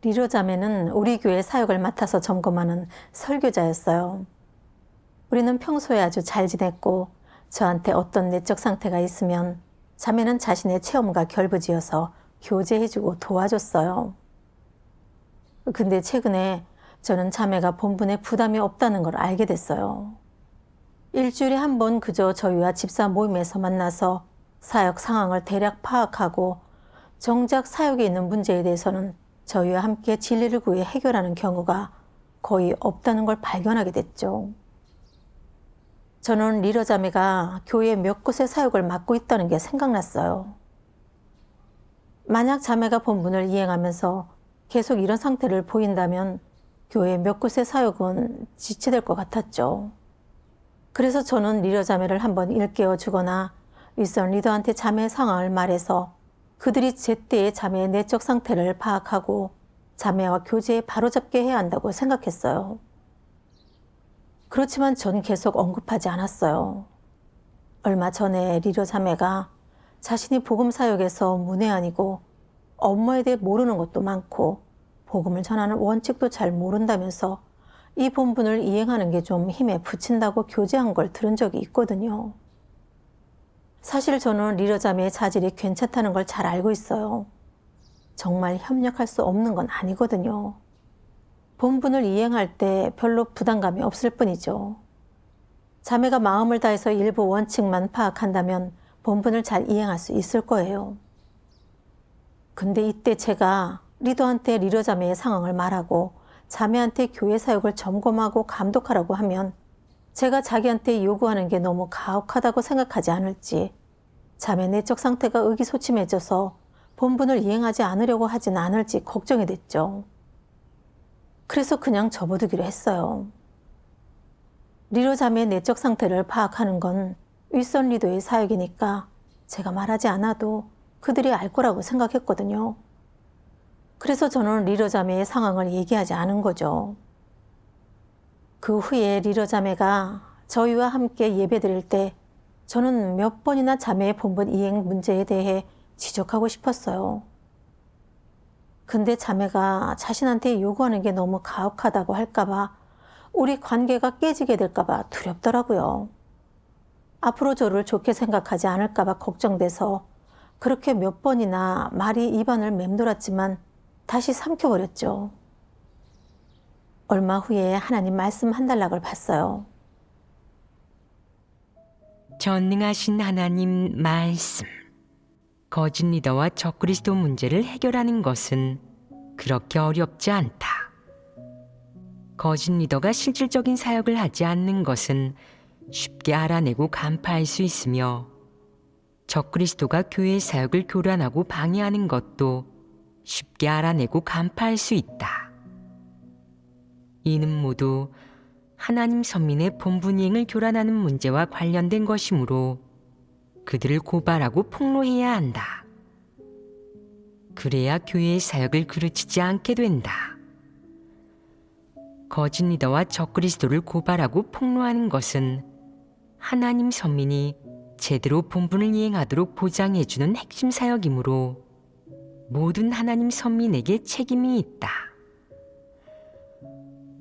리로 자매는 우리 교회 사역을 맡아서 점검하는 설교자였어요. 우리는 평소에 아주 잘 지냈고 저한테 어떤 내적 상태가 있으면 자매는 자신의 체험과 결부지어서 교제해주고 도와줬어요. 근데 최근에 저는 자매가 본분에 부담이 없다는 걸 알게 됐어요. 일주일에 한 번 그저 저희와 집사 모임에서 만나서 사역 상황을 대략 파악하고 정작 사역에 있는 문제에 대해서는 저희와 함께 진리를 구해 해결하는 경우가 거의 없다는 걸 발견하게 됐죠. 저는 리러 자매가 교회 몇 곳의 사역을 맡고 있다는 게 생각났어요. 만약 자매가 본분을 이행하면서 계속 이런 상태를 보인다면 교회 몇 곳의 사역은 지체될 것 같았죠. 그래서 저는 리러 자매를 한번 일깨워 주거나 윗선 리더한테 자매의 상황을 말해서 그들이 제때에 자매의 내적 상태를 파악하고 자매와 교제에 바로잡게 해야 한다고 생각했어요. 그렇지만 전 계속 언급하지 않았어요. 얼마 전에 리러 자매가 자신이 복음 사역에서 문외한이고 업무에 대해 모르는 것도 많고 복음을 전하는 원칙도 잘 모른다면서 이 본분을 이행하는 게 좀 힘에 부친다고 교제한 걸 들은 적이 있거든요. 사실 저는 리러 자매의 자질이 괜찮다는 걸 잘 알고 있어요. 정말 협력할 수 없는 건 아니거든요. 본분을 이행할 때 별로 부담감이 없을 뿐이죠. 자매가 마음을 다해서 일부 원칙만 파악한다면 본분을 잘 이행할 수 있을 거예요. 근데 이때 제가 리더한테 리러 자매의 상황을 말하고 자매한테 교회 사역을 점검하고 감독하라고 하면 제가 자기한테 요구하는 게 너무 가혹하다고 생각하지 않을지, 자매 내적 상태가 의기소침해져서 본분을 이행하지 않으려고 하진 않을지 걱정이 됐죠. 그래서 그냥 접어두기로 했어요. 리더 자매의 내적 상태를 파악하는 건 윗선 리더의 사역이니까 제가 말하지 않아도 그들이 알 거라고 생각했거든요. 그래서 저는 리더 자매의 상황을 얘기하지 않은 거죠. 그 후에 리더 자매가 저희와 함께 예배드릴 때 저는 몇 번이나 자매의 본분 이행 문제에 대해 지적하고 싶었어요. 근데 자매가 자신한테 요구하는 게 너무 가혹하다고 할까봐, 우리 관계가 깨지게 될까봐 두렵더라고요. 앞으로 저를 좋게 생각하지 않을까봐 걱정돼서 그렇게 몇 번이나 말이 입안을 맴돌았지만 다시 삼켜버렸죠. 얼마 후에 하나님 말씀 한 단락을 봤어요. 전능하신 하나님 말씀. 거짓 리더와 적그리스도 문제를 해결하는 것은 그렇게 어렵지 않다. 거짓 리더가 실질적인 사역을 하지 않는 것은 쉽게 알아내고 간파할 수 있으며, 적그리스도가 교회 사역을 교란하고 방해하는 것도 쉽게 알아내고 간파할 수 있다. 이는 모두 하나님 선민의 본분 이행을 교란하는 문제와 관련된 것이므로 그들을 고발하고 폭로해야 한다. 그래야 교회의 사역을 그르치지 않게 된다. 거짓 리더와 적그리스도를 고발하고 폭로하는 것은 하나님 선민이 제대로 본분을 이행하도록 보장해주는 핵심 사역이므로 모든 하나님 선민에게 책임이 있다.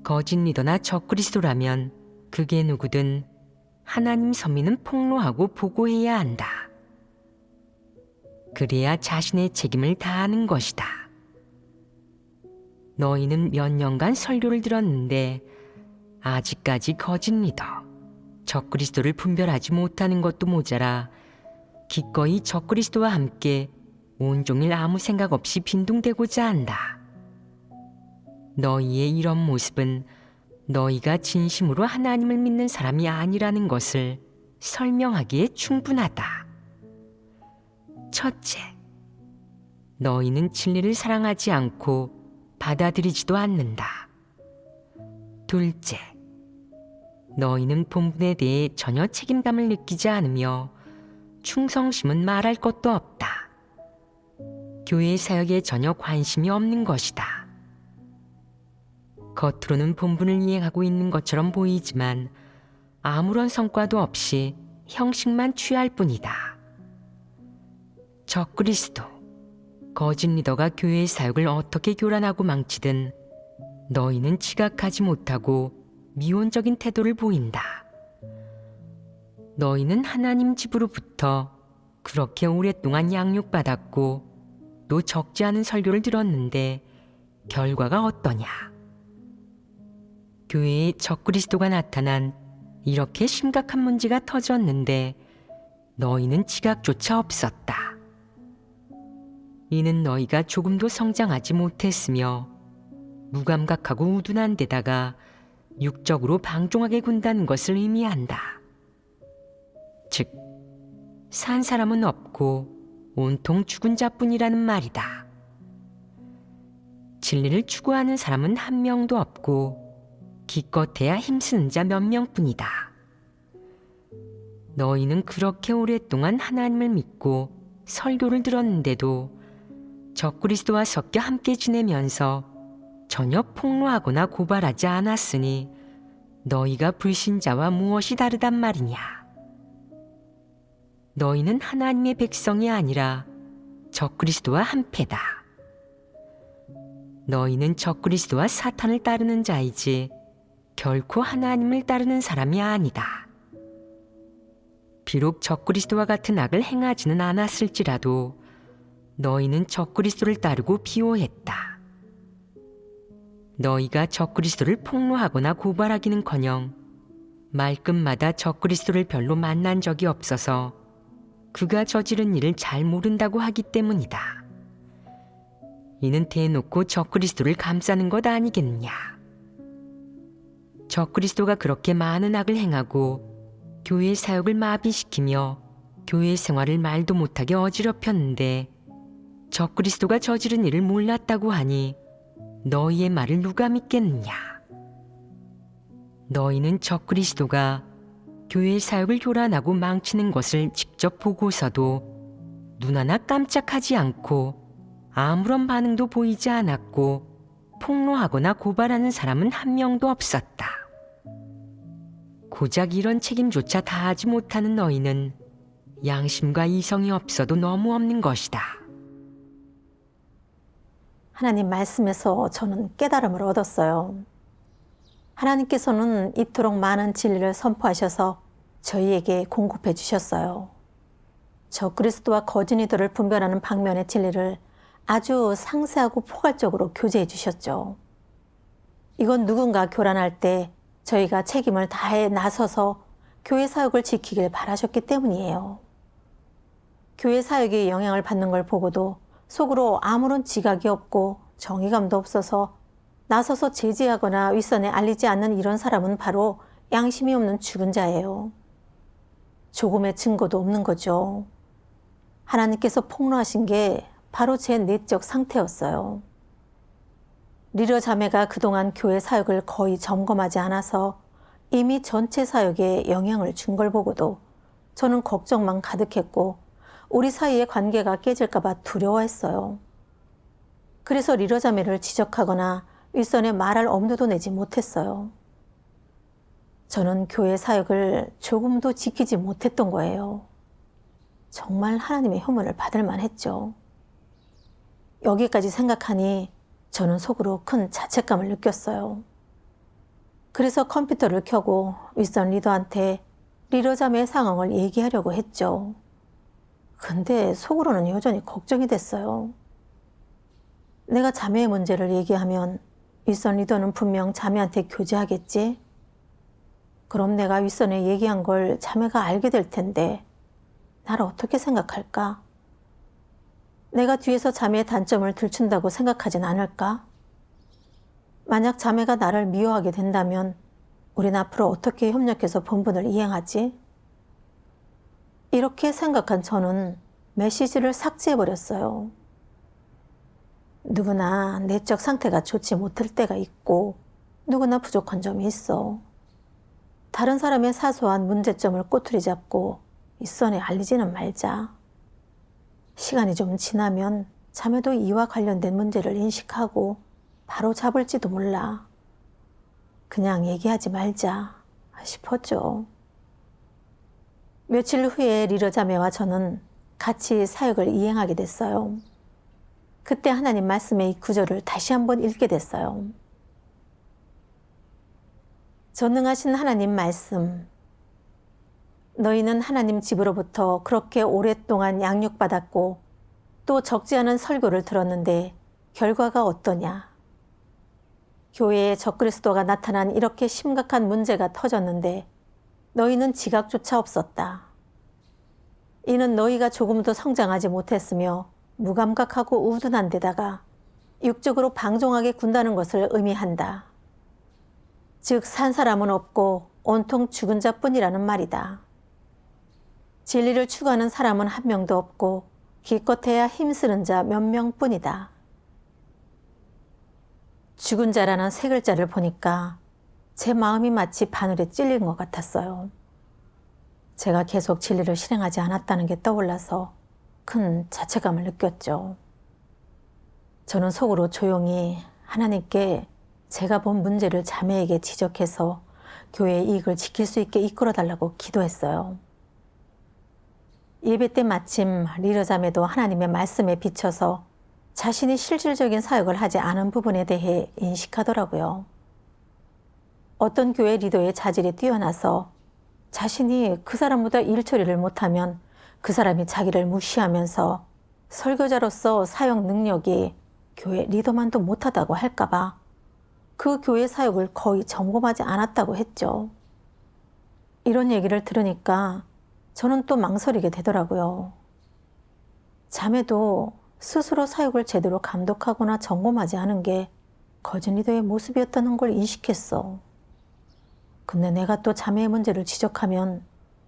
거짓 리더나 적그리스도라면 그게 누구든 하나님 선민은 폭로하고 보고해야 한다. 그래야 자신의 책임을 다하는 것이다. 너희는 몇 년간 설교를 들었는데 아직까지 거짓 리더, 적그리스도를 분별하지 못하는 것도 모자라 기꺼이 적그리스도와 함께 온종일 아무 생각 없이 빈둥대고자 한다. 너희의 이런 모습은 너희가 진심으로 하나님을 믿는 사람이 아니라는 것을 설명하기에 충분하다. 첫째, 너희는 진리를 사랑하지 않고 받아들이지도 않는다. 둘째, 너희는 본분에 대해 전혀 책임감을 느끼지 않으며 충성심은 말할 것도 없다. 교회 사역에 전혀 관심이 없는 것이다. 겉으로는 본분을 이행하고 있는 것처럼 보이지만 아무런 성과도 없이 형식만 취할 뿐이다. 적그리스도, 거짓 리더가 교회의 사역을 어떻게 교란하고 망치든 너희는 지각하지 못하고 미온적인 태도를 보인다. 너희는 하나님 집으로부터 그렇게 오랫동안 양육받았고 또 적지 않은 설교를 들었는데 결과가 어떠냐? 교회에 적그리스도가 나타난 이렇게 심각한 문제가 터졌는데 너희는 지각조차 없었다. 이는 너희가 조금도 성장하지 못했으며 무감각하고 우둔한 데다가 육적으로 방종하게 군다는 것을 의미한다. 즉, 산 사람은 없고 온통 죽은 자뿐이라는 말이다. 진리를 추구하는 사람은 한 명도 없고 기껏해야 힘쓰는 자 몇 명뿐이다. 너희는 그렇게 오랫동안 하나님을 믿고 설교를 들었는데도 적그리스도와 섞여 함께 지내면서 전혀 폭로하거나 고발하지 않았으니 너희가 불신자와 무엇이 다르단 말이냐? 너희는 하나님의 백성이 아니라 적그리스도와 한패다. 너희는 적그리스도와 사탄을 따르는 자이지 결코 하나님을 따르는 사람이 아니다. 비록 적그리스도와 같은 악을 행하지는 않았을지라도 너희는 적그리스도를 따르고 비호했다. 너희가 적그리스도를 폭로하거나 고발하기는커녕 말끝마다 적그리스도를 별로 만난 적이 없어서 그가 저지른 일을 잘 모른다고 하기 때문이다. 이는 대놓고 적그리스도를 감싸는 것 아니겠느냐. 적그리스도가 그렇게 많은 악을 행하고 교회 사역을 마비시키며 교회 생활을 말도 못하게 어지럽혔는데 적그리스도가 저지른 일을 몰랐다고 하니 너희의 말을 누가 믿겠느냐. 너희는 적그리스도가 교회 사역을 교란하고 망치는 것을 직접 보고서도 눈 하나 깜짝하지 않고 아무런 반응도 보이지 않았고 폭로하거나 고발하는 사람은 한 명도 없었다. 고작 이런 책임조차 다하지 못하는 너희는 양심과 이성이 없어도 너무 없는 것이다. 하나님 말씀에서 저는 깨달음을 얻었어요. 하나님께서는 이토록 많은 진리를 선포하셔서 저희에게 공급해 주셨어요. 적그리스도와 거짓 리더를 분별하는 방면의 진리를 아주 상세하고 포괄적으로 교제해 주셨죠. 이건 누군가 교란할 때 저희가 책임을 다해 나서서 교회 사역을 지키길 바라셨기 때문이에요. 교회 사역이 영향을 받는 걸 보고도 속으로 아무런 지각이 없고 정의감도 없어서 나서서 제지하거나 윗선에 알리지 않는 이런 사람은 바로 양심이 없는 죽은 자예요. 조금의 증거도 없는 거죠. 하나님께서 폭로하신 게 바로 제 내적 상태였어요. 리더 자매가 그동안 교회 사역을 거의 점검하지 않아서 이미 전체 사역에 영향을 준 걸 보고도 저는 걱정만 가득했고 우리 사이의 관계가 깨질까 봐 두려워했어요. 그래서 리더 자매를 지적하거나 윗선에 말할 엄두도 내지 못했어요. 저는 교회 사역을 조금도 지키지 못했던 거예요. 정말 하나님의 혐오를 받을 만했죠. 여기까지 생각하니 저는 속으로 큰 자책감을 느꼈어요. 그래서 컴퓨터를 켜고 윗선 리더한테 리더 자매의 상황을 얘기하려고 했죠. 근데 속으로는 여전히 걱정이 됐어요. 내가 자매의 문제를 얘기하면 윗선 리더는 분명 자매한테 교제하겠지? 그럼 내가 윗선에 얘기한 걸 자매가 알게 될 텐데 나를 어떻게 생각할까? 내가 뒤에서 자매의 단점을 들춘다고 생각하진 않을까? 만약 자매가 나를 미워하게 된다면 우린 앞으로 어떻게 협력해서 본분을 이행하지? 이렇게 생각한 저는 메시지를 삭제해버렸어요. 누구나 내적 상태가 좋지 못할 때가 있고 누구나 부족한 점이 있어. 다른 사람의 사소한 문제점을 꼬투리 잡고 윗선에 알리지는 말자. 시간이 좀 지나면 자매도 이와 관련된 문제를 인식하고 바로 잡을지도 몰라. 그냥 얘기하지 말자 싶었죠. 며칠 후에 리더 자매와 저는 같이 사역을 이행하게 됐어요. 그때 하나님 말씀의 이 구절을 다시 한번 읽게 됐어요. 전능하신 하나님 말씀. 너희는 하나님 집으로부터 그렇게 오랫동안 양육받았고 또 적지 않은 설교를 들었는데 결과가 어떠냐? 교회에 적그리스도가 나타난 이렇게 심각한 문제가 터졌는데 너희는 지각조차 없었다. 이는 너희가 조금도 성장하지 못했으며 무감각하고 우둔한 데다가 육적으로 방종하게 군다는 것을 의미한다. 즉 산 사람은 없고 온통 죽은 자뿐이라는 말이다. 진리를 추구하는 사람은 한 명도 없고 기껏해야 힘쓰는 자 몇 명뿐이다. 죽은 자라는 세 글자를 보니까 제 마음이 마치 바늘에 찔린 것 같았어요. 제가 계속 진리를 실행하지 않았다는 게 떠올라서 큰 자책감을 느꼈죠. 저는 속으로 조용히 하나님께 제가 본 문제를 자매에게 지적해서 교회의 이익을 지킬 수 있게 이끌어달라고 기도했어요. 예배 때 마침 리더 자매도 하나님의 말씀에 비춰서 자신이 실질적인 사역을 하지 않은 부분에 대해 인식하더라고요. 어떤 교회 리더의 자질이 뛰어나서 자신이 그 사람보다 일 처리를 못하면 그 사람이 자기를 무시하면서 설교자로서 사역 능력이 교회 리더만도 못하다고 할까봐 그 교회 사역을 거의 점검하지 않았다고 했죠. 이런 얘기를 들으니까 저는 또 망설이게 되더라고요. 자매도 스스로 사역을 제대로 감독하거나 점검하지 않은 게 거짓 리더의 모습이었다는 걸 인식했어. 근데 내가 또 자매의 문제를 지적하면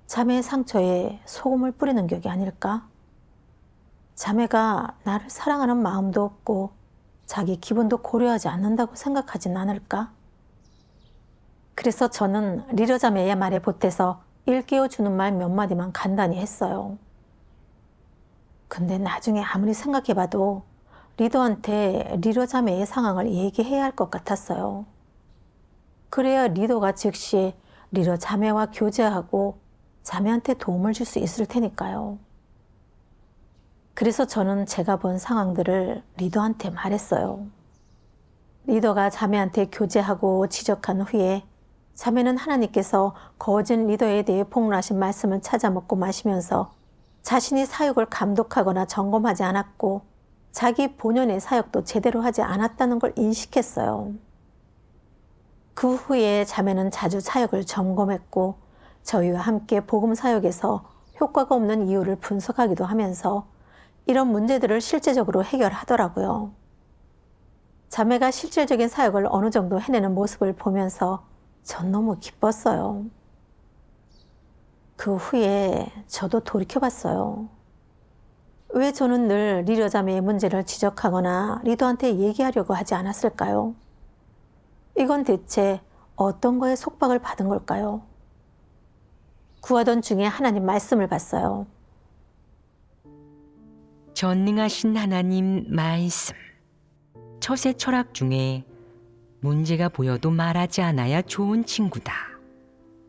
자매의 상처에 소금을 뿌리는 격이 아닐까? 자매가 나를 사랑하는 마음도 없고 자기 기분도 고려하지 않는다고 생각하진 않을까? 그래서 저는 리더 자매의 말에 보태서 일깨워주는 말 몇 마디만 간단히 했어요. 근데 나중에 아무리 생각해봐도 리더한테 리더 자매의 상황을 얘기해야 할 것 같았어요. 그래야 리더가 즉시 리더 자매와 교제하고 자매한테 도움을 줄 수 있을 테니까요. 그래서 저는 제가 본 상황들을 리더한테 말했어요. 리더가 자매한테 교제하고 지적한 후에 자매는 하나님께서 거짓 리더에 대해 폭로하신 말씀을 찾아 먹고 마시면서 자신이 사역을 감독하거나 점검하지 않았고 자기 본연의 사역도 제대로 하지 않았다는 걸 인식했어요. 그 후에 자매는 자주 사역을 점검했고 저희와 함께 복음 사역에서 효과가 없는 이유를 분석하기도 하면서 이런 문제들을 실제적으로 해결하더라고요. 자매가 실질적인 사역을 어느 정도 해내는 모습을 보면서 전 너무 기뻤어요. 그 후에 저도 돌이켜봤어요. 왜 저는 늘 리더 자매의 문제를 지적하거나 리더한테 얘기하려고 하지 않았을까요? 이건 대체 어떤 거에 속박을 받은 걸까요? 구하던 중에 하나님 말씀을 봤어요. 전능하신 하나님 말씀. 처세 철학 중에 문제가 보여도 말하지 않아야 좋은 친구다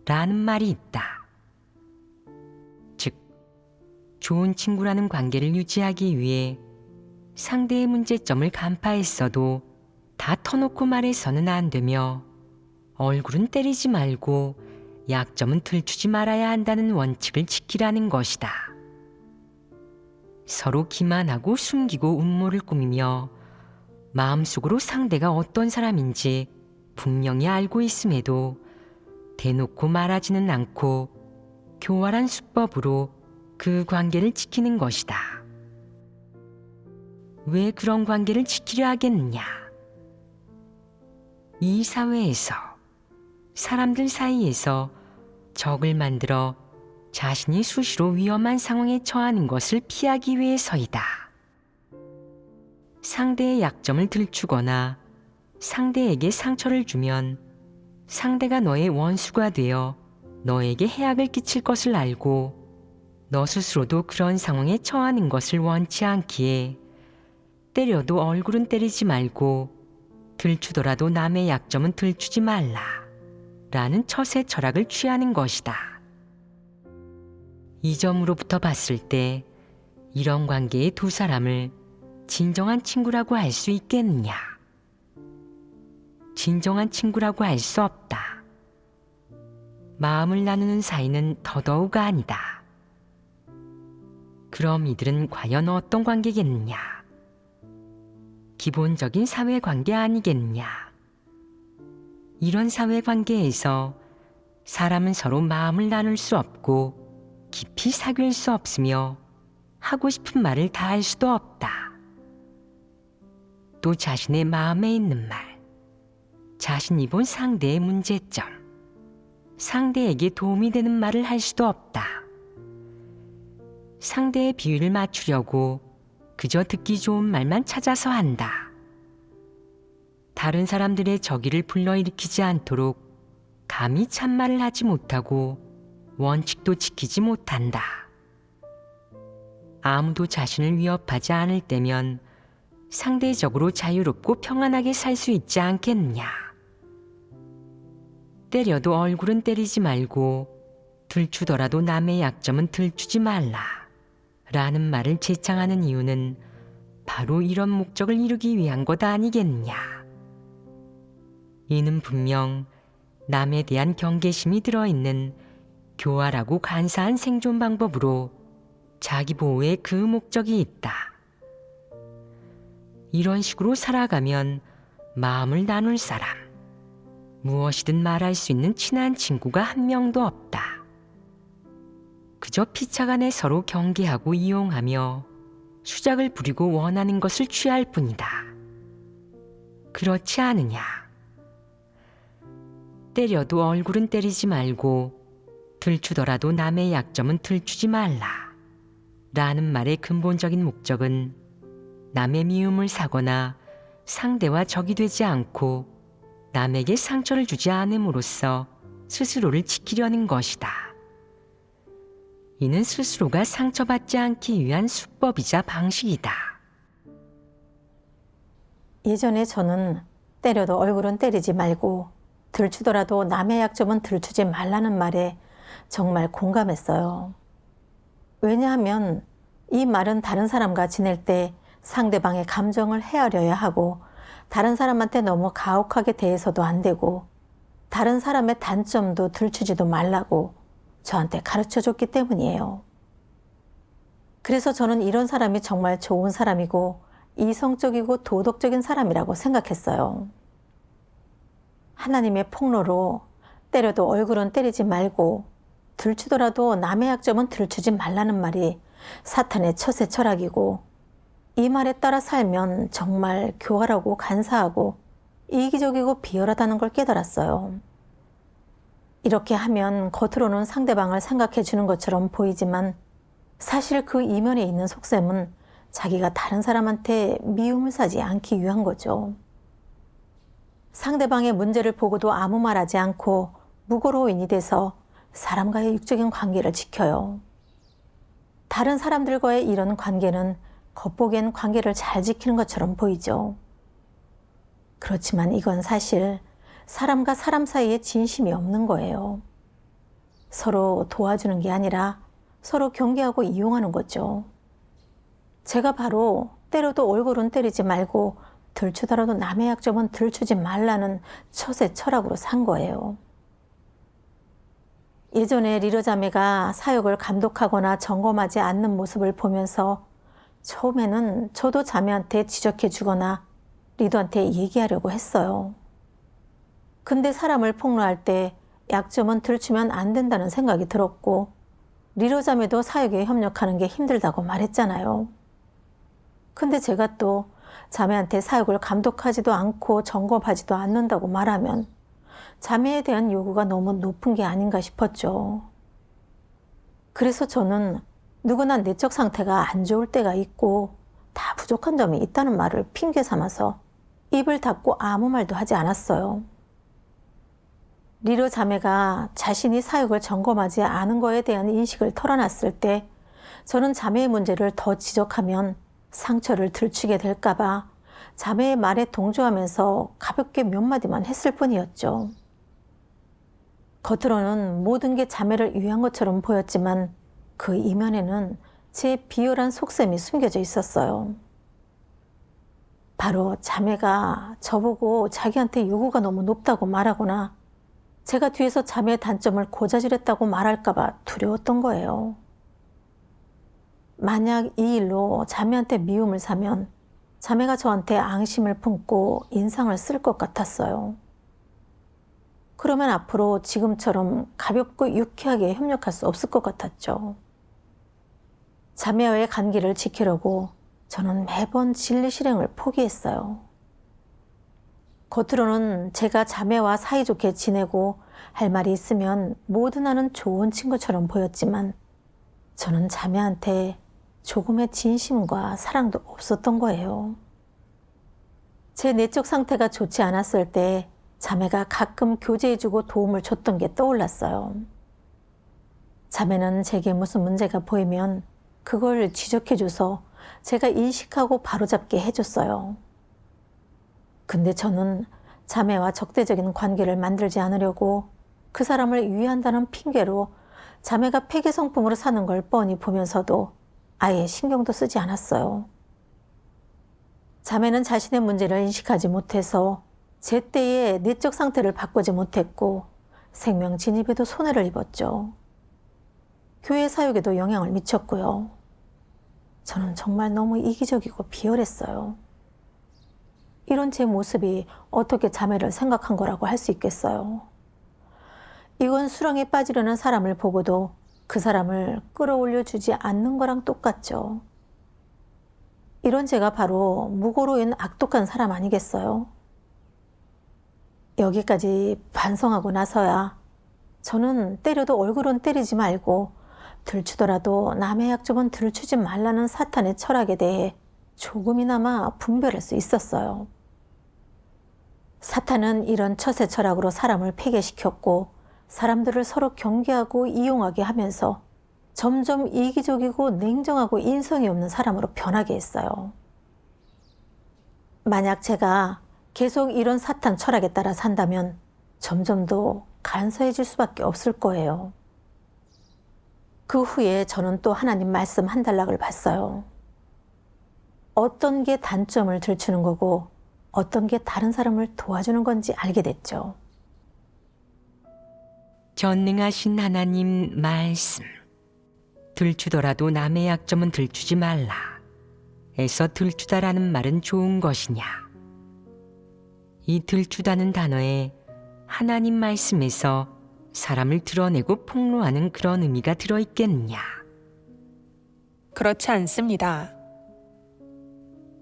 라는 말이 있다. 즉, 좋은 친구라는 관계를 유지하기 위해 상대의 문제점을 간파했어도 다 터놓고 말해서는 안 되며 얼굴은 때리지 말고 약점은 들추지 말아야 한다는 원칙을 지키라는 것이다. 서로 기만하고 숨기고 음모를 꾸미며 마음속으로 상대가 어떤 사람인지 분명히 알고 있음에도 대놓고 말하지는 않고 교활한 수법으로 그 관계를 지키는 것이다. 왜 그런 관계를 지키려 하겠느냐? 이 사회에서, 사람들 사이에서 적을 만들어 자신이 수시로 위험한 상황에 처하는 것을 피하기 위해서이다. 상대의 약점을 들추거나 상대에게 상처를 주면 상대가 너의 원수가 되어 너에게 해악을 끼칠 것을 알고 너 스스로도 그런 상황에 처하는 것을 원치 않기에 때려도 얼굴은 때리지 말고 들추더라도 남의 약점은 들추지 말라 라는 처세 철학을 취하는 것이다. 이 점으로부터 봤을 때 이런 관계의 두 사람을 진정한 친구라고 할 수 있겠느냐? 진정한 친구라고 할 수 없다. 마음을 나누는 사이는 더더욱 아니다. 그럼 이들은 과연 어떤 관계겠느냐? 기본적인 사회관계 아니겠느냐? 이런 사회관계에서 사람은 서로 마음을 나눌 수 없고 깊이 사귈 수 없으며 하고 싶은 말을 다 할 수도 없다. 또 자신의 마음에 있는 말, 자신이 본 상대의 문제점, 상대에게 도움이 되는 말을 할 수도 없다. 상대의 비위를 맞추려고 그저 듣기 좋은 말만 찾아서 한다. 다른 사람들의 적의를 불러일으키지 않도록 감히 참말을 하지 못하고 원칙도 지키지 못한다. 아무도 자신을 위협하지 않을 때면 상대적으로 자유롭고 평안하게 살 수 있지 않겠느냐. 때려도 얼굴은 때리지 말고 들추더라도 남의 약점은 들추지 말라 라는 말을 제창하는 이유는 바로 이런 목적을 이루기 위한 것 아니겠느냐. 이는 분명 남에 대한 경계심이 들어있는 교활하고 간사한 생존 방법으로 자기 보호에 그 목적이 있다. 이런 식으로 살아가면 마음을 나눌 사람, 무엇이든 말할 수 있는 친한 친구가 한 명도 없다. 그저 피차간에 서로 경계하고 이용하며 수작을 부리고 원하는 것을 취할 뿐이다. 그렇지 않으냐? 때려도 얼굴은 때리지 말고 들추더라도 남의 약점은 들추지 말라 라는 말의 근본적인 목적은 남의 미움을 사거나 상대와 적이 되지 않고 남에게 상처를 주지 않음으로써 스스로를 지키려는 것이다. 이는 스스로가 상처받지 않기 위한 수법이자 방식이다. 예전에 저는 때려도 얼굴은 때리지 말고 들추더라도 남의 약점은 들추지 말라는 말에 정말 공감했어요. 왜냐하면 이 말은 다른 사람과 지낼 때 상대방의 감정을 헤아려야 하고 다른 사람한테 너무 가혹하게 대해서도 안 되고 다른 사람의 단점도 들추지도 말라고 저한테 가르쳐줬기 때문이에요. 그래서 저는 이런 사람이 정말 좋은 사람이고 이성적이고 도덕적인 사람이라고 생각했어요. 하나님의 폭로로 때려도 얼굴은 때리지 말고 들추더라도 남의 약점은 들추지 말라는 말이 사탄의 처세 철학이고 이 말에 따라 살면 정말 교활하고 간사하고 이기적이고 비열하다는 걸 깨달았어요. 이렇게 하면 겉으로는 상대방을 생각해 주는 것처럼 보이지만 사실 그 이면에 있는 속셈은 자기가 다른 사람한테 미움을 사지 않기 위한 거죠. 상대방의 문제를 보고도 아무 말하지 않고 무고로인이 돼서 사람과의 육적인 관계를 지켜요. 다른 사람들과의 이런 관계는 겉보기엔 관계를 잘 지키는 것처럼 보이죠. 그렇지만 이건 사실 사람과 사람 사이에 진심이 없는 거예요. 서로 도와주는 게 아니라 서로 경계하고 이용하는 거죠. 제가 바로 때려도 얼굴은 때리지 말고 들추더라도 남의 약점은 들추지 말라는 처세 철학으로 산 거예요. 예전에 리더자매가 사역을 감독하거나 점검하지 않는 모습을 보면서 처음에는 저도 자매한테 지적해 주거나 리더한테 얘기하려고 했어요. 근데 사람을 폭로할 때 약점은 들추면 안 된다는 생각이 들었고 리더자매도 사역에 협력하는 게 힘들다고 말했잖아요. 근데 제가 또 자매한테 사역을 감독하지도 않고 점검하지도 않는다고 말하면 자매에 대한 요구가 너무 높은 게 아닌가 싶었죠. 그래서 저는 누구나 내적 상태가 안 좋을 때가 있고 다 부족한 점이 있다는 말을 핑계 삼아서 입을 닫고 아무 말도 하지 않았어요. 리더 자매가 자신이 사역을 점검하지 않은 거에 대한 인식을 털어놨을 때 저는 자매의 문제를 더 지적하면 상처를 들추게 될까 봐 자매의 말에 동조하면서 가볍게 몇 마디만 했을 뿐이었죠. 겉으로는 모든 게 자매를 위한 것처럼 보였지만 그 이면에는 제 비열한 속셈이 숨겨져 있었어요. 바로 자매가 저보고 자기한테 요구가 너무 높다고 말하거나 제가 뒤에서 자매의 단점을 고자질했다고 말할까봐 두려웠던 거예요. 만약 이 일로 자매한테 미움을 사면 자매가 저한테 앙심을 품고 인상을 쓸 것 같았어요. 그러면 앞으로 지금처럼 가볍고 유쾌하게 협력할 수 없을 것 같았죠. 자매와의 관계를 지키려고 저는 매번 진리 실행을 포기했어요. 겉으로는 제가 자매와 사이좋게 지내고 할 말이 있으면 모두 나는 좋은 친구처럼 보였지만 저는 자매한테 조금의 진심과 사랑도 없었던 거예요. 제 내적 상태가 좋지 않았을 때 자매가 가끔 교제해주고 도움을 줬던 게 떠올랐어요. 자매는 제게 무슨 문제가 보이면 그걸 지적해줘서 제가 인식하고 바로잡게 해줬어요. 근데 저는 자매와 적대적인 관계를 만들지 않으려고 그 사람을 위한다는 핑계로 자매가 폐기성품으로 사는 걸 뻔히 보면서도 아예 신경도 쓰지 않았어요. 자매는 자신의 문제를 인식하지 못해서 제때에 내적 상태를 바꾸지 못했고 생명 진입에도 손해를 입었죠. 교회 사역에도 영향을 미쳤고요. 저는 정말 너무 이기적이고 비열했어요. 이런 제 모습이 어떻게 자매를 생각한 거라고 할 수 있겠어요. 이건 수렁에 빠지려는 사람을 보고도 그 사람을 끌어올려 주지 않는 거랑 똑같죠. 이런 제가 바로 무고로인 악독한 사람 아니겠어요? 여기까지 반성하고 나서야 저는 때려도 얼굴은 때리지 말고 들추더라도 남의 약점은 들추지 말라는 사탄의 철학에 대해 조금이나마 분별할 수 있었어요. 사탄은 이런 처세 철학으로 사람을 폐괴시켰고 사람들을 서로 경계하고 이용하게 하면서 점점 이기적이고 냉정하고 인성이 없는 사람으로 변하게 했어요. 만약 제가 계속 이런 사탄 철학에 따라 산다면 점점 더 간사해질 수밖에 없을 거예요. 그 후에 저는 또 하나님 말씀 한 단락을 봤어요. 어떤 게 단점을 들추는 거고 어떤 게 다른 사람을 도와주는 건지 알게 됐죠. 전능하신 하나님 말씀. 들추더라도 남의 약점은 들추지 말라. 에서 들추다라는 말은 좋은 것이냐? 이 들추다는 단어에 하나님 말씀에서 사람을 드러내고 폭로하는 그런 의미가 들어있겠느냐? 그렇지 않습니다.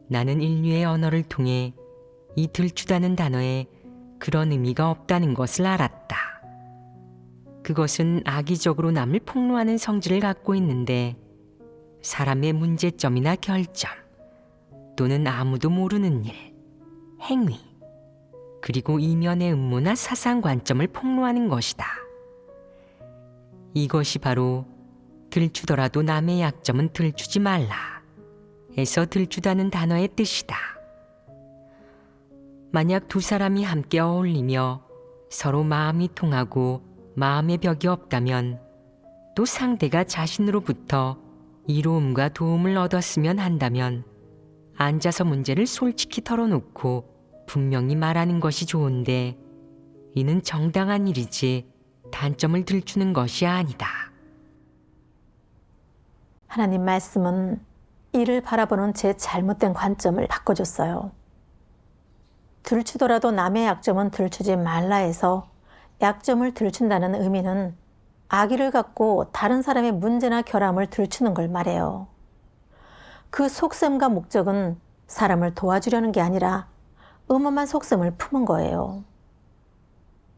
나는 인류의 언어를 통해 이 들추다는 단어에 그런 의미가 없다는 것을 알았다. 그것은 악의적으로 남을 폭로하는 성질을 갖고 있는데 사람의 문제점이나 결점 또는 아무도 모르는 일, 행위 그리고 이면의 음모나 사상 관점을 폭로하는 것이다. 이것이 바로 들추더라도 남의 약점은 들추지 말라 에서 들추다는 단어의 뜻이다. 만약 두 사람이 함께 어울리며 서로 마음이 통하고 마음의 벽이 없다면 또 상대가 자신으로부터 이로움과 도움을 얻었으면 한다면 앉아서 문제를 솔직히 털어놓고 분명히 말하는 것이 좋은데 이는 정당한 일이지 단점을 들추는 것이 아니다. 하나님 말씀은 이를 바라보는 제 잘못된 관점을 바꿔줬어요. 들추더라도 남의 약점은 들추지 말라 해서 약점을 들춘다는 의미는 악의를 갖고 다른 사람의 문제나 결함을 들추는 걸 말해요. 그 속셈과 목적은 사람을 도와주려는 게 아니라 음험한 속셈을 품은 거예요.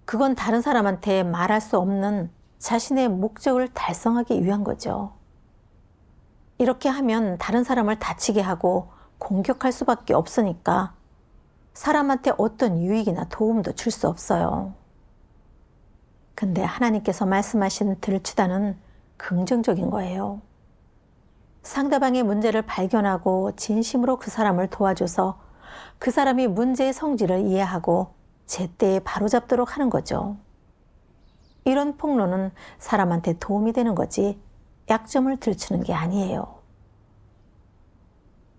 그건 다른 사람한테 말할 수 없는 자신의 목적을 달성하기 위한 거죠. 이렇게 하면 다른 사람을 다치게 하고 공격할 수밖에 없으니까 사람한테 어떤 유익이나 도움도 줄 수 없어요. 근데 하나님께서 말씀하신 들추다는 긍정적인 거예요. 상대방의 문제를 발견하고 진심으로 그 사람을 도와줘서 그 사람이 문제의 성질을 이해하고 제때에 바로잡도록 하는 거죠. 이런 폭로는 사람한테 도움이 되는 거지 약점을 들추는 게 아니에요.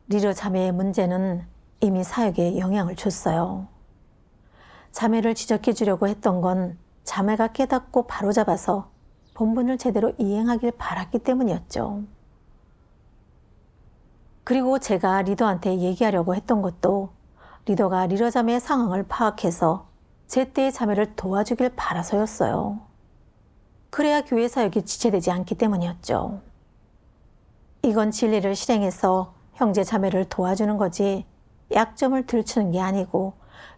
리로 자매의 문제는 이미 사역에 영향을 줬어요. 자매를 지적해 주려고 했던 건 자매가 깨닫고 바로잡아서 본분을 제대로 이행하길 바랐기 때문이었죠. 그리고 제가 리더한테 얘기하려고 했던 것도 리더가 리더 자매의 상황을 파악해서 제때의 자매를 도와주길 바라서였어요. 그래야 교회 사역이 지체되지 않기 때문이었죠. 이건 진리를 실행해서 형제 자매를 도와주는 거지 약점을 들추는 게 아니고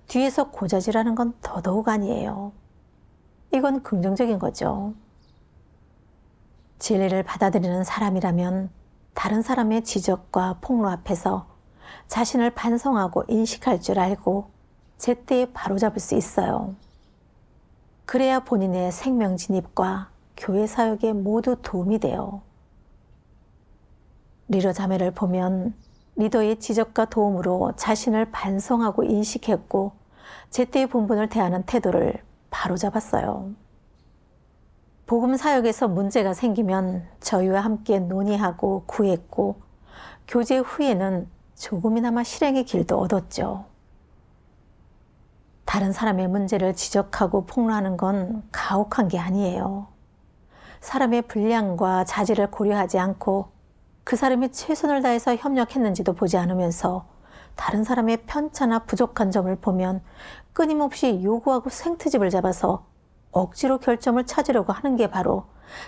뒤에서 고자질하는 건 더더욱 아니에요. 이건 긍정적인 거죠. 진리를 받아들이는 사람이라면 다른 사람의 지적과 폭로 앞에서 자신을 반성하고 인식할 줄 알고 제때에 바로잡을 수 있어요. 그래야 본인의 생명 진입과 교회 사역에 모두 도움이 돼요. 리더 자매를 보면 리더의 지적과 도움으로 자신을 반성하고 인식했고 제때의 본분을 대하는 태도를 바로잡았어요. 복음 사역에서 문제가 생기면 저희와 함께 논의하고 구했고 교제 후에는 조금이나마 실행의 길도 얻었죠. 다른 사람의 문제를 지적하고 폭로하는 건 가혹한 게 아니에요. 사람의 분량과 자질을 고려하지 않고 그 사람이 최선을 다해서 협력했는지도 보지 않으면서 다른 사람의 편차나 부족한 점을 보면 끊임없이 요구하고 생트집을 잡아서 억지로 결점을 찾으려고 하는 게 바로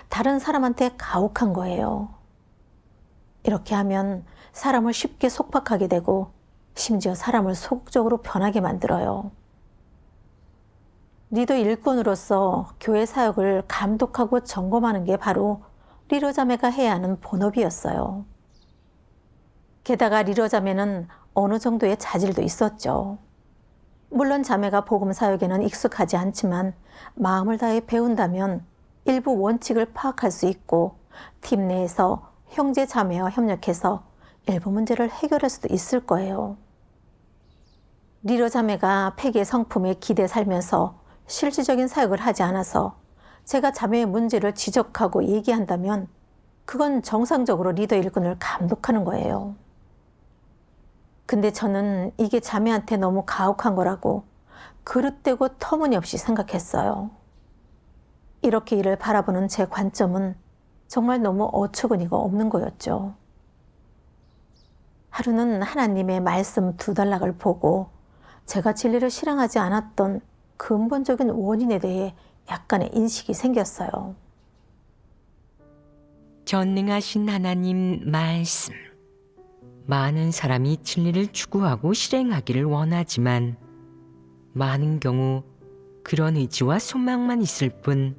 다른 사람한테 가혹한 거예요. 이렇게 하면 사람을 쉽게 속박하게 되고 심지어 사람을 소극적으로 변하게 만들어요. 리더 일꾼으로서 교회 사역을 감독하고 점검하는 게 바로 리더 자매가 해야 하는 본업이었어요. 게다가 리더 자매는 어느 정도의 자질도 있었죠. 물론 자매가 복음 사역에는 익숙하지 않지만 마음을 다해 배운다면 일부 원칙을 파악할 수 있고 팀 내에서 형제 자매와 협력해서 일부 문제를 해결할 수도 있을 거예요. 리더 자매가 폐계 성품에 기대 살면서 실질적인 사역을 하지 않아서 제가 자매의 문제를 지적하고 얘기한다면 그건 정상적으로 리더 일꾼을 감독하는 거예요. 근데 저는 이게 자매한테 너무 가혹한 거라고 그릇되고 터무니없이 생각했어요. 이렇게 일을 바라보는 제 관점은 정말 너무 어처구니가 없는 거였죠. 하루는 하나님의 말씀 2단락을 보고 제가 진리를 실행하지 않았던 근본적인 원인에 대해 약간의 인식이 생겼어요. 전능하신 하나님 말씀. 많은 사람이 진리를 추구하고 실행하기를 원하지만 많은 경우 그런 의지와 소망만 있을 뿐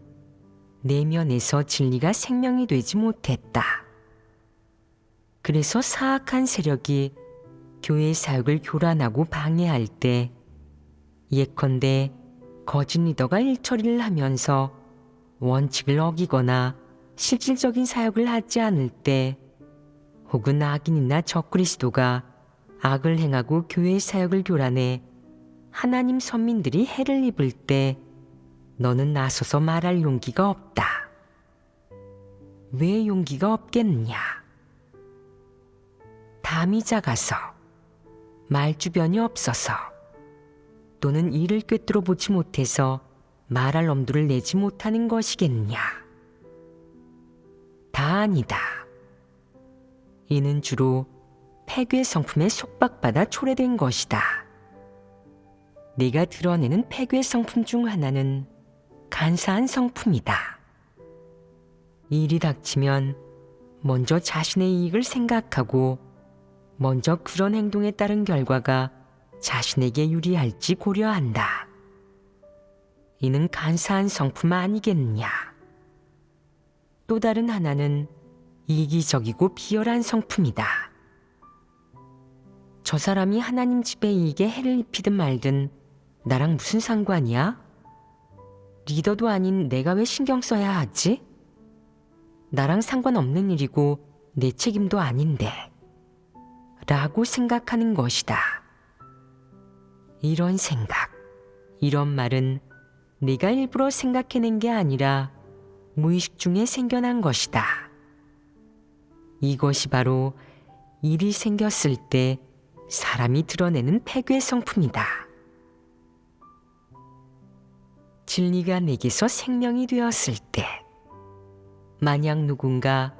내면에서 진리가 생명이 되지 못했다. 그래서 사악한 세력이 교회 사역을 교란하고 방해할 때 예컨대 거짓 리더가 일처리를 하면서 원칙을 어기거나 실질적인 사역을 하지 않을 때 혹은 악인이나 적그리스도가 악을 행하고 교회 사역을 교란해 하나님 선민들이 해를 입을 때 너는 나서서 말할 용기가 없다. 왜 용기가 없겠느냐? 담이 작아서, 말주변이 없어서, 또는 이를 꿰뚫어 보지 못해서 말할 엄두를 내지 못하는 것이겠느냐? 다 아니다. 이는 주로 폐괴 성품에 속박받아 초래된 것이다. 네가 드러내는 폐괴 성품 중 하나는 간사한 성품이다. 일이 닥치면 먼저 자신의 이익을 생각하고 먼저 그런 행동에 따른 결과가 자신에게 유리할지 고려한다. 이는 간사한 성품 아니겠느냐? 또 다른 하나는 이기적이고 비열한 성품이다. 저 사람이 하나님 집의 이익에 해를 입히든 말든 나랑 무슨 상관이야? 리더도 아닌 내가 왜 신경 써야 하지? 나랑 상관없는 일이고 내 책임도 아닌데 라고 생각하는 것이다. 이런 생각, 이런 말은 네가 일부러 생각해낸 게 아니라 무의식 중에 생겨난 것이다. 이것이 바로 일이 생겼을 때 사람이 드러내는 폐괴 성품이다. 진리가 내게서 생명이 되었을 때, 만약 누군가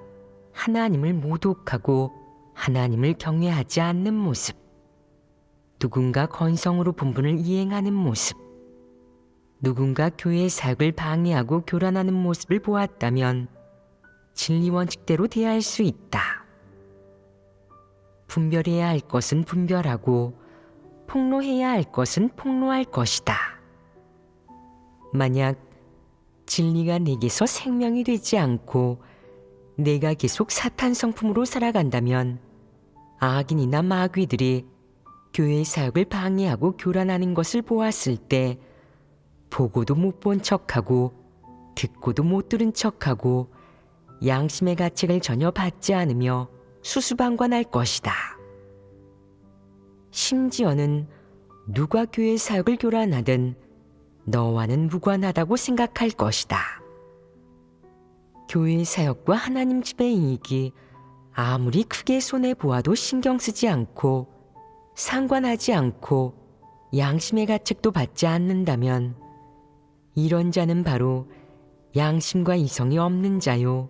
하나님을 모독하고 하나님을 경외하지 않는 모습, 누군가 건성으로 본분을 이행하는 모습, 누군가 교회의 사역을 방해하고 교란하는 모습을 보았다면 진리 원칙대로 대할 수 있다. 분별해야 할 것은 분별하고 폭로해야 할 것은 폭로할 것이다. 만약 진리가 내게서 생명이 되지 않고 내가 계속 사탄 성품으로 살아간다면 악인이나 마귀들이 교회의 사역을 방해하고 교란하는 것을 보았을 때 보고도 못 본 척하고 듣고도 못 들은 척하고 양심의 가책을 전혀 받지 않으며 수수방관할 것이다. 심지어는 누가 교회 사역을 교란하든 너와는 무관하다고 생각할 것이다. 교회 사역과 하나님 집의 이익이 아무리 크게 손해보아도 신경 쓰지 않고 상관하지 않고 양심의 가책도 받지 않는다면 이런 자는 바로 양심과 이성이 없는 자요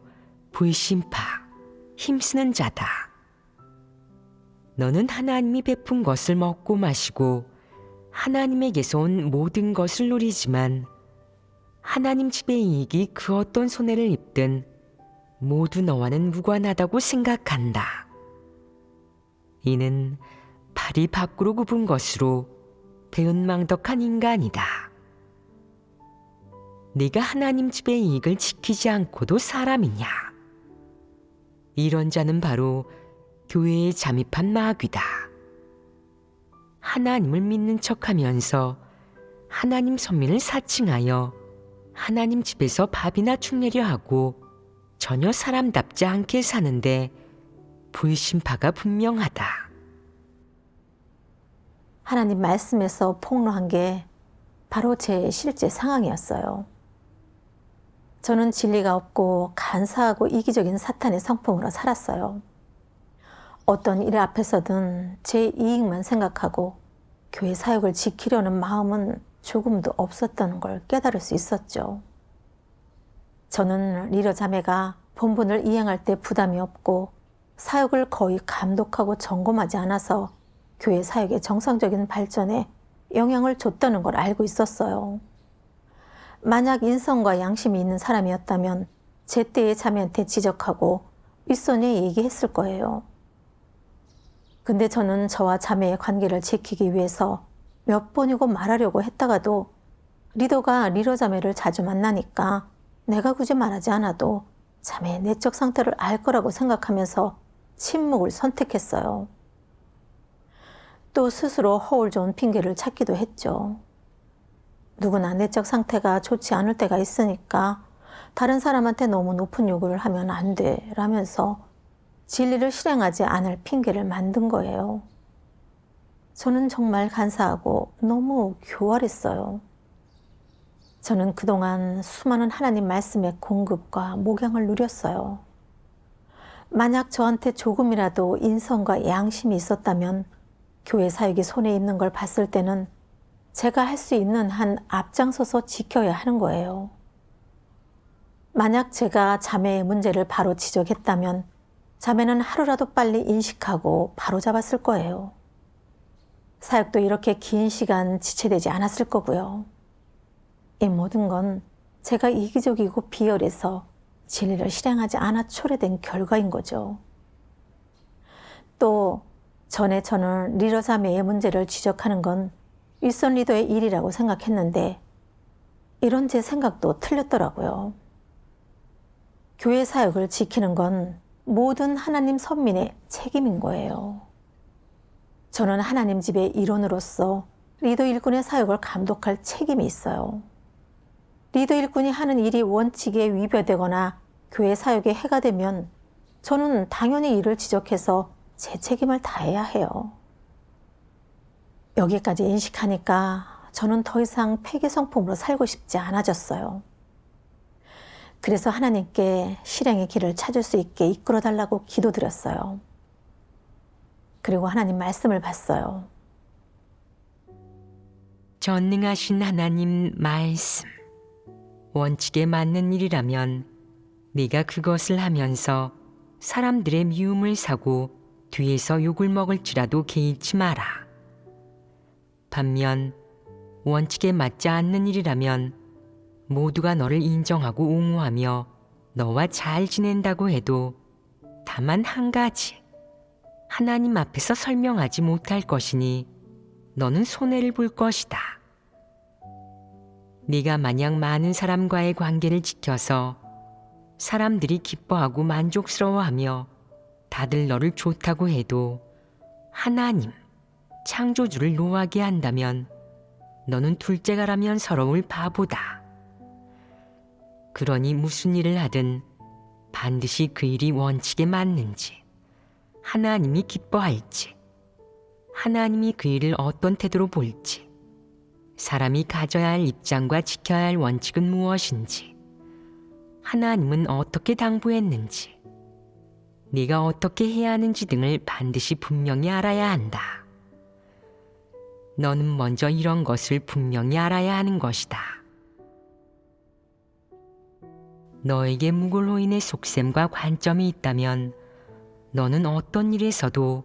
불신파, 힘쓰는 자다. 너는 하나님이 베푼 것을 먹고 마시고 하나님에게서 온 모든 것을 누리지만 하나님 집의 이익이 그 어떤 손해를 입든 모두 너와는 무관하다고 생각한다. 이는 발이 밖으로 굽은 것으로 배은망덕한 인간이다. 네가 하나님 집의 이익을 지키지 않고도 사람이냐? 이런 자는 바로 교회에 잠입한 마귀다. 하나님을 믿는 척하면서 하나님 선민을 사칭하여 하나님 집에서 밥이나 축내려 하고 전혀 사람답지 않게 사는데 불신파가 분명하다. 하나님 말씀에서 폭로한 게 바로 제 실제 상황이었어요. 저는 진리가 없고 간사하고 이기적인 사탄의 성품으로 살았어요. 어떤 일 앞에서든 제 이익만 생각하고 교회 사역을 지키려는 마음은 조금도 없었다는 걸 깨달을 수 있었죠. 저는 리더 자매가 본분을 이행할 때 부담이 없고 사역을 거의 감독하고 점검하지 않아서 교회 사역의 정상적인 발전에 영향을 줬다는 걸 알고 있었어요. 만약 인성과 양심이 있는 사람이었다면 제때에 자매한테 지적하고 윗선에 얘기했을 거예요. 근데 저는 저와 자매의 관계를 지키기 위해서 몇 번이고 말하려고 했다가도 리더가 리더 자매를 자주 만나니까 내가 굳이 말하지 않아도 자매의 내적 상태를 알 거라고 생각하면서 침묵을 선택했어요. 또 스스로 허울 좋은 핑계를 찾기도 했죠. 누구나 내적 상태가 좋지 않을 때가 있으니까 다른 사람한테 너무 높은 요구를 하면 안 돼 라면서 진리를 실행하지 않을 핑계를 만든 거예요. 저는 정말 간사하고 너무 교활했어요. 저는 그동안 수많은 하나님 말씀의 공급과 목양을 누렸어요. 만약 저한테 조금이라도 인성과 양심이 있었다면 교회 사역이 손에 있는 걸 봤을 때는 제가 할 수 있는 한 앞장서서 지켜야 하는 거예요. 만약 제가 자매의 문제를 바로 지적했다면 자매는 하루라도 빨리 인식하고 바로 잡았을 거예요. 사역도 이렇게 긴 시간 지체되지 않았을 거고요. 이 모든 건 제가 이기적이고 비열해서 진리를 실행하지 않아 초래된 결과인 거죠. 또 전에 저는 리더 자매의 문제를 지적하는 건 윗선 리더의 일이라고 생각했는데 이런 제 생각도 틀렸더라고요. 교회 사역을 지키는 건 모든 하나님 선민의 책임인 거예요. 저는 하나님 집의 일원으로서 리더 일꾼의 사역을 감독할 책임이 있어요. 리더 일꾼이 하는 일이 원칙에 위배되거나 교회 사역에 해가 되면 저는 당연히 이를 지적해서 제 책임을 다해야 해요. 여기까지 인식하니까 저는 더 이상 폐괴 성품으로 살고 싶지 않아졌어요. 그래서 하나님께 실행의 길을 찾을 수 있게 이끌어달라고 기도드렸어요. 그리고 하나님 말씀을 봤어요. 전능하신 하나님 말씀. 원칙에 맞는 일이라면 네가 그것을 하면서 사람들의 미움을 사고 뒤에서 욕을 먹을지라도 개의치 마라. 반면 원칙에 맞지 않는 일이라면 모두가 너를 인정하고 옹호하며 너와 잘 지낸다고 해도 다만 한 가지, 하나님 앞에서 설명하지 못할 것이니 너는 손해를 볼 것이다. 네가 마냥 많은 사람과의 관계를 지켜서 사람들이 기뻐하고 만족스러워하며 다들 너를 좋다고 해도 하나님, 창조주를 노하게 한다면 너는 둘째가라면 서러울 바보다. 그러니 무슨 일을 하든 반드시 그 일이 원칙에 맞는지, 하나님이 기뻐할지, 하나님이 그 일을 어떤 태도로 볼지, 사람이 가져야 할 입장과 지켜야 할 원칙은 무엇인지, 하나님은 어떻게 당부했는지, 네가 어떻게 해야 하는지 등을 반드시 분명히 알아야 한다. 너는 먼저 이런 것을 분명히 알아야 하는 것이다. 너에게 무골호인의 속셈과 관점이 있다면 너는 어떤 일에서도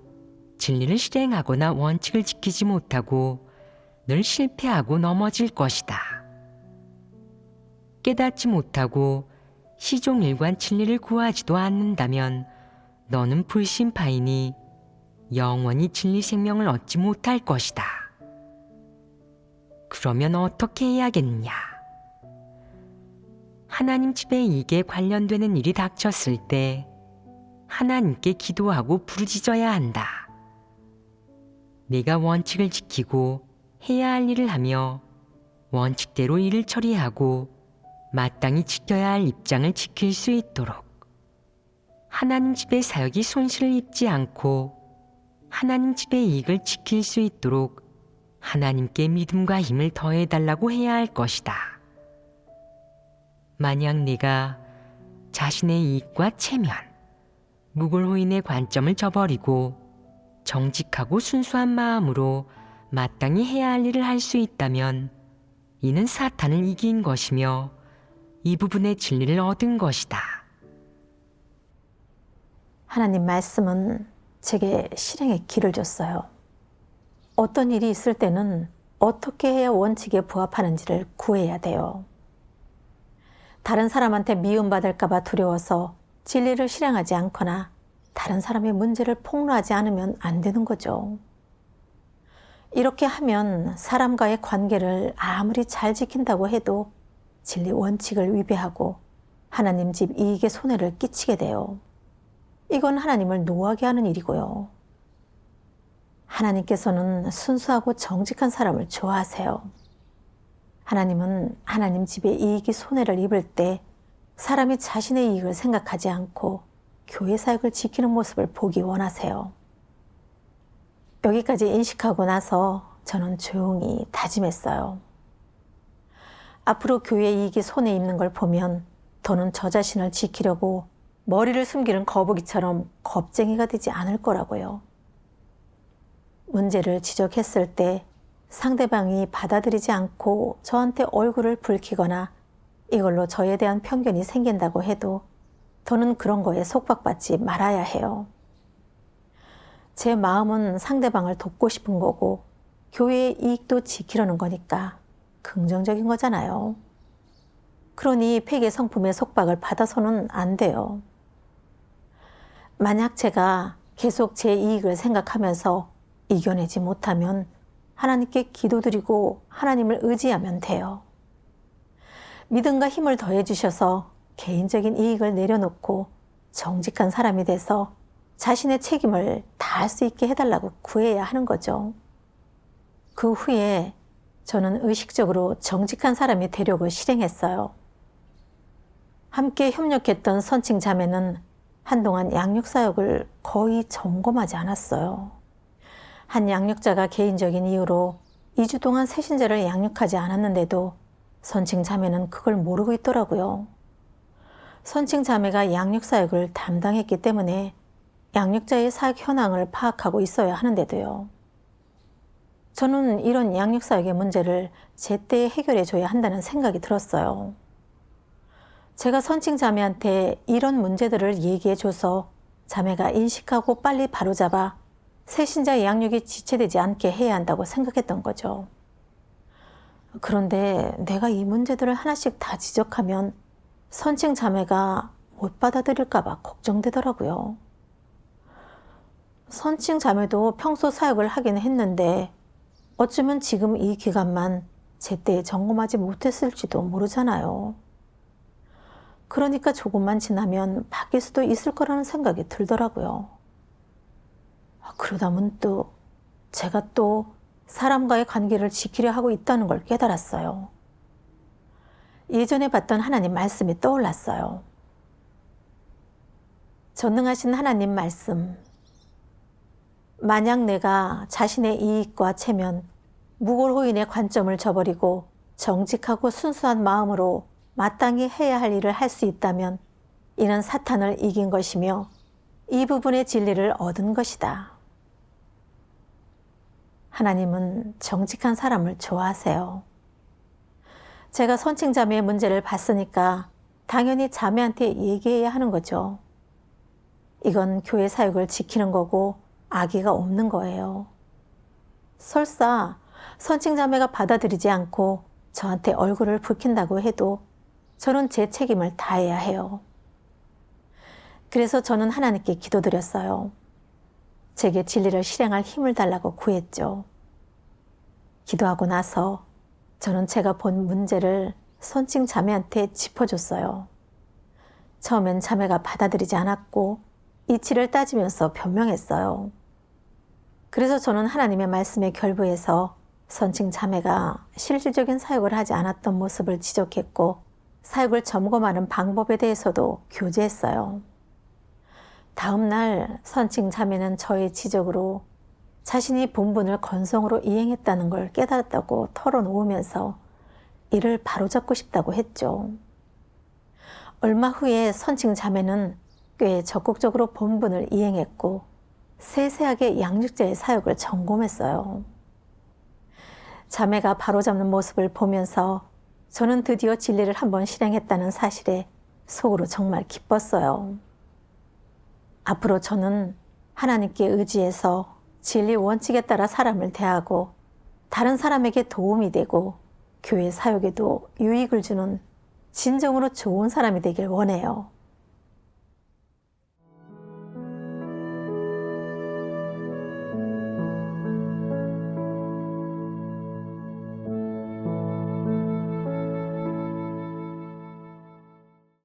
진리를 실행하거나 원칙을 지키지 못하고 늘 실패하고 넘어질 것이다. 깨닫지 못하고 시종일관 진리를 구하지도 않는다면 너는 불신파이니 영원히 진리 생명을 얻지 못할 것이다. 그러면 어떻게 해야겠느냐? 하나님 집의 이익에 관련되는 일이 닥쳤을 때 하나님께 기도하고 부르짖어야 한다. 내가 원칙을 지키고 해야 할 일을 하며 원칙대로 일을 처리하고 마땅히 지켜야 할 입장을 지킬 수 있도록 하나님 집의 사역이 손실을 입지 않고 하나님 집의 이익을 지킬 수 있도록 하나님께 믿음과 힘을 더해달라고 해야 할 것이다. 만약 네가 자신의 이익과 체면, 무골호인의 관점을 저버리고 정직하고 순수한 마음으로 마땅히 해야 할 일을 할 수 있다면 이는 사탄을 이긴 것이며 이 부분의 진리를 얻은 것이다. 하나님 말씀은 제게 실행의 길을 줬어요. 어떤 일이 있을 때는 어떻게 해야 원칙에 부합하는지를 구해야 돼요. 다른 사람한테 미움받을까 봐 두려워서 진리를 실행하지 않거나 다른 사람의 문제를 폭로하지 않으면 안 되는 거죠. 이렇게 하면 사람과의 관계를 아무리 잘 지킨다고 해도 진리 원칙을 위배하고 하나님 집 이익에 손해를 끼치게 돼요. 이건 하나님을 노하게 하는 일이고요. 하나님께서는 순수하고 정직한 사람을 좋아하세요. 하나님은 하나님 집의 이익이 손해를 입을 때 사람이 자신의 이익을 생각하지 않고 교회 사역을 지키는 모습을 보기 원하세요. 여기까지 인식하고 나서 저는 조용히 다짐했어요. 앞으로 교회 이익이 손해 입는 걸 보면 더는 저 자신을 지키려고 머리를 숨기는 거북이처럼 겁쟁이가 되지 않을 거라고요. 문제를 지적했을 때 상대방이 받아들이지 않고 저한테 얼굴을 붉히거나 이걸로 저에 대한 편견이 생긴다고 해도 더는 그런 거에 속박받지 말아야 해요. 제 마음은 상대방을 돕고 싶은 거고 교회의 이익도 지키려는 거니까 긍정적인 거잖아요. 그러니 폐계 성품의 속박을 받아서는 안 돼요. 만약 제가 계속 제 이익을 생각하면서 이겨내지 못하면 하나님께 기도드리고 하나님을 의지하면 돼요. 믿음과 힘을 더해 주셔서 개인적인 이익을 내려놓고 정직한 사람이 돼서 자신의 책임을 다할 수 있게 해달라고 구해야 하는 거죠. 그 후에 저는 의식적으로 정직한 사람이 되려고 실행했어요. 함께 협력했던 선칭 자매는 한동안 양육사역을 거의 점검하지 않았어요. 한 양육자가 개인적인 이유로 2주 동안 새신자를 양육하지 않았는데도 선칭 자매는 그걸 모르고 있더라고요. 선칭 자매가 양육사역을 담당했기 때문에 양육자의 사역 현황을 파악하고 있어야 하는데도요. 저는 이런 양육사역의 문제를 제때 해결해 줘야 한다는 생각이 들었어요. 제가 선칭 자매한테 이런 문제들을 얘기해 줘서 자매가 인식하고 빨리 바로잡아 새신자 양육이 지체되지 않게 해야 한다고 생각했던 거죠. 그런데 내가 이 문제들을 하나씩 다 지적하면 선칭 자매가 못 받아들일까 봐 걱정되더라고요. 선칭 자매도 평소 사역을 하긴 했는데 어쩌면 지금 이 기간만 제때 점검하지 못했을지도 모르잖아요. 그러니까 조금만 지나면 바뀔 수도 있을 거라는 생각이 들더라고요. 그러다 문득 제가 또 사람과의 관계를 지키려 하고 있다는 걸 깨달았어요. 예전에 봤던 하나님 말씀이 떠올랐어요. 전능하신 하나님 말씀. 만약 내가 자신의 이익과 체면, 무골호인의 관점을 저버리고 정직하고 순수한 마음으로 마땅히 해야 할 일을 할 수 있다면 이는 사탄을 이긴 것이며 이 부분의 진리를 얻은 것이다. 하나님은 정직한 사람을 좋아하세요. 제가 선칭 자매의 문제를 봤으니까 당연히 자매한테 얘기해야 하는 거죠. 이건 교회 사역을 지키는 거고 악의가 없는 거예요. 설사 선칭 자매가 받아들이지 않고 저한테 얼굴을 붉힌다고 해도 저는 제 책임을 다해야 해요. 그래서 저는 하나님께 기도드렸어요. 제게 진리를 실행할 힘을 달라고 구했죠. 기도하고 나서 저는 제가 본 문제를 선칭 자매한테 짚어줬어요. 처음엔 자매가 받아들이지 않았고 이치를 따지면서 변명했어요. 그래서 저는 하나님의 말씀에 결부해서 선칭 자매가 실질적인 사역을 하지 않았던 모습을 지적했고 사역을 점검하는 방법에 대해서도 교제했어요. 다음 날 선칭 자매는 저의 지적으로 자신이 본분을 건성으로 이행했다는 걸 깨달았다고 털어놓으면서 이를 바로잡고 싶다고 했죠. 얼마 후에 선칭 자매는 꽤 적극적으로 본분을 이행했고 세세하게 양육자의 사역을 점검했어요. 자매가 바로잡는 모습을 보면서 저는 드디어 진리를 한번 실행했다는 사실에 속으로 정말 기뻤어요. 앞으로 저는 하나님께 의지해서 진리 원칙에 따라 사람을 대하고 다른 사람에게 도움이 되고 교회 사역에도 유익을 주는 진정으로 좋은 사람이 되길 원해요.